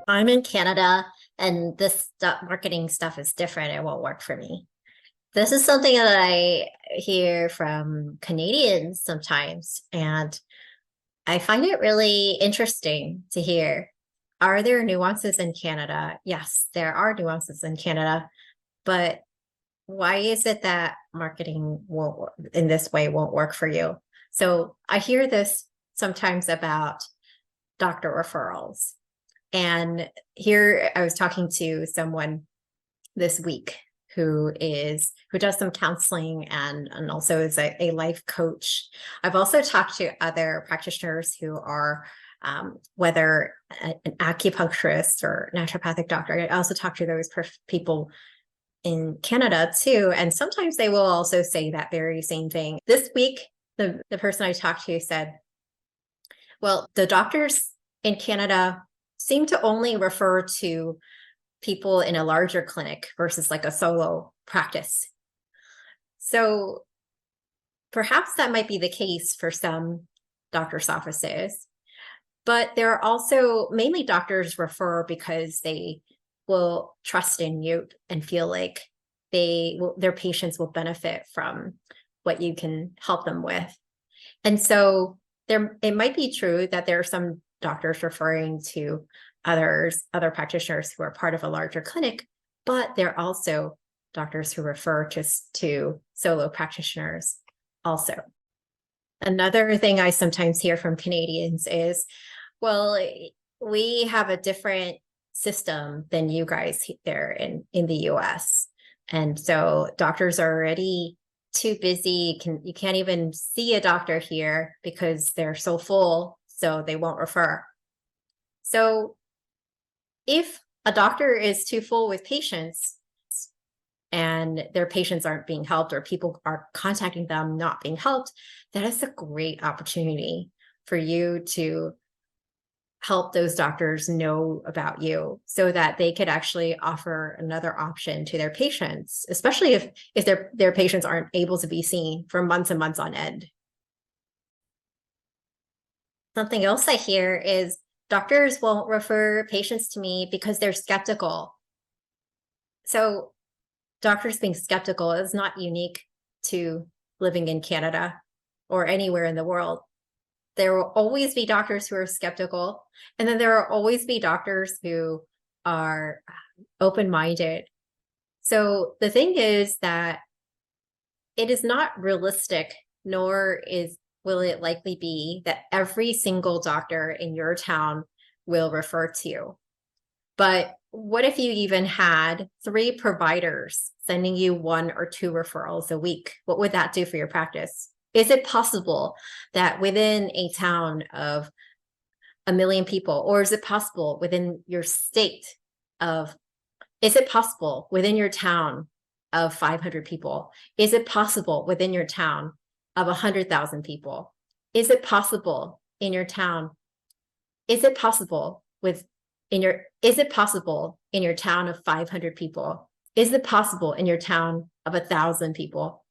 I'm in Canada and this marketing stuff is different. It won't work for me. This is something that I hear from Canadians sometimes, and I find it really interesting to hear. Are there nuances in Canada? Yes, there are nuances in Canada, but why is it that marketing won't in this way won't work for you? So I hear this sometimes about doctor referrals. And here I was talking to someone this week who does some counseling and also is a life coach. I've also talked to other practitioners who are whether an acupuncturist or naturopathic doctor. I also talk to those people in Canada too. And sometimes they will also say that very same thing. This week, the person I talked to said, well, the doctors in Canada seem to only refer to people in a larger clinic versus like a solo practice. So perhaps that might be the case for some doctors' offices, but there are also mainly doctors refer because they will trust in you and feel like their patients will benefit from what you can help them with. And so it might be true that there are some doctors referring to other practitioners who are part of a larger clinic, but there are also doctors who refer to solo practitioners also. Another thing I sometimes hear from Canadians is, well, we have a different system than you guys there in the US. And so doctors are already too busy. You can't even see a doctor here because they're so full, so they won't refer. So if a doctor is too full with patients and their patients aren't being helped or people are contacting them not being helped, that is a great opportunity for you to help those doctors know about you so that they could actually offer another option to their patients, especially if their patients aren't able to be seen for months and months on end. Something else I hear is doctors won't refer patients to me because they're skeptical. So doctors being skeptical is not unique to living in Canada or anywhere in the world. There will always be doctors who are skeptical, and then there will always be doctors who are open-minded. So the thing is that it is not realistic, nor will it likely be that every single doctor in your town will refer to you. But what if you even had 3 providers sending you 1 or 2 referrals a week? What would that do for your practice? Is it possible that within a town of 1 million people, or is it possible within your state is it possible within your town of 500 people? Is it possible within your town of 100,000 people? Is it possible in your town? Is it possible is it possible in your town of 500 people? Is it possible in your town of 1,000 people?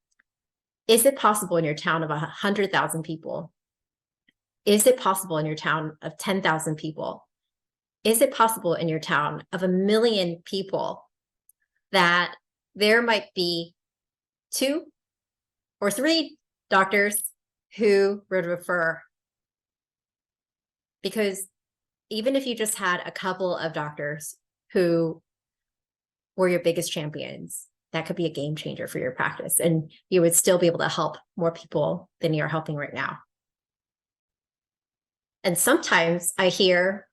Is it possible in your town of 100,000 people? Is it possible in your town of 10,000 people? Is it possible in your town of 1 million people that there might be 2 or 3 doctors who would refer? Because even if you just had a couple of doctors who were your biggest champions, that could be a game changer for your practice, and you would still be able to help more people than you're helping right now. And sometimes I hear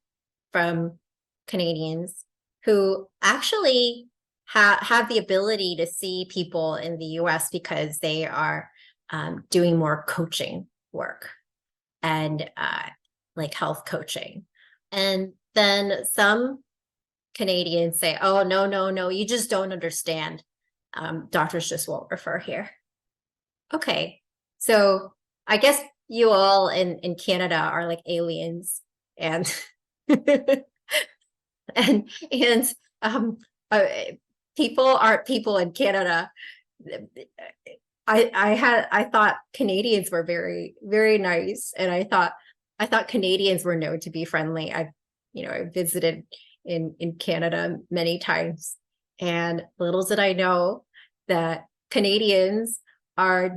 from Canadians who actually have the ability to see people in the US because they are doing more coaching work and like health coaching. And then some Canadians say, oh, no, you just don't understand. Doctors just won't refer here. Okay, so I guess you all in Canada are like aliens, and and uh, people aren't people in Canada. I thought Canadians were very, very nice, and I thought Canadians were known to be friendly. I visited in Canada many times. And little did I know that Canadians are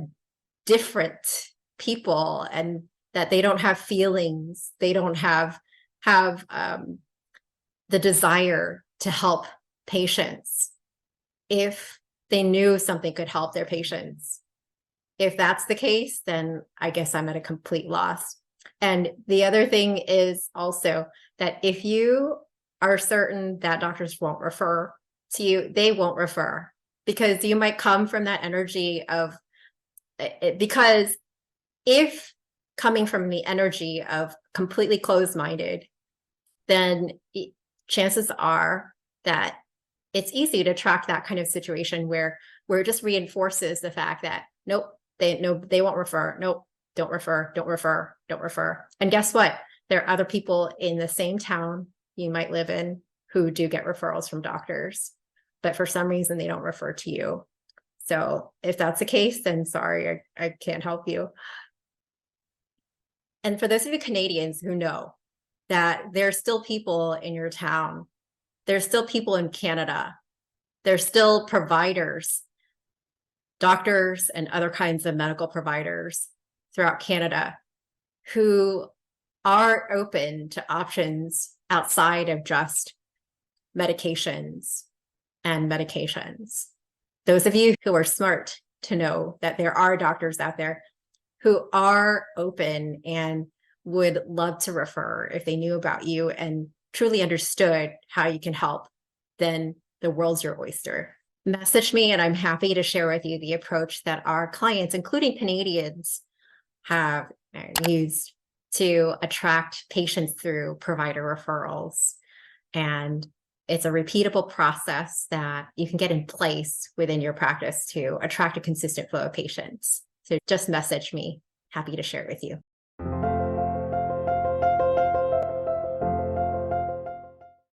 different people and that they don't have feelings. They don't have the desire to help patients if they knew something could help their patients. If that's the case, then I guess I'm at a complete loss. And the other thing is also that if you are certain that doctors won't refer to you, they won't refer, because you might come from that energy of it. Because if coming from the energy of completely closed-minded, then chances are that it's easy to attract that kind of situation where it just reinforces the fact that nope, they won't refer. Nope, don't refer, don't refer, don't refer. And guess what? There are other people in the same town you might live in who do get referrals from doctors, but for some reason they don't refer to you. So if that's the case, then sorry, I can't help you. And for those of you Canadians who know that there's still people in your town, there's still people in Canada, there's still providers, doctors and other kinds of medical providers throughout Canada who are open to options outside of just medications and medications. Those of you who are smart to know that there are doctors out there who are open and would love to refer if they knew about you and truly understood how you can help, then the world's your oyster. Message me and I'm happy to share with you the approach that our clients, including Canadians, have used to attract patients through provider referrals. And it's a repeatable process that you can get in place within your practice to attract a consistent flow of patients. So just message me. Happy to share it with you.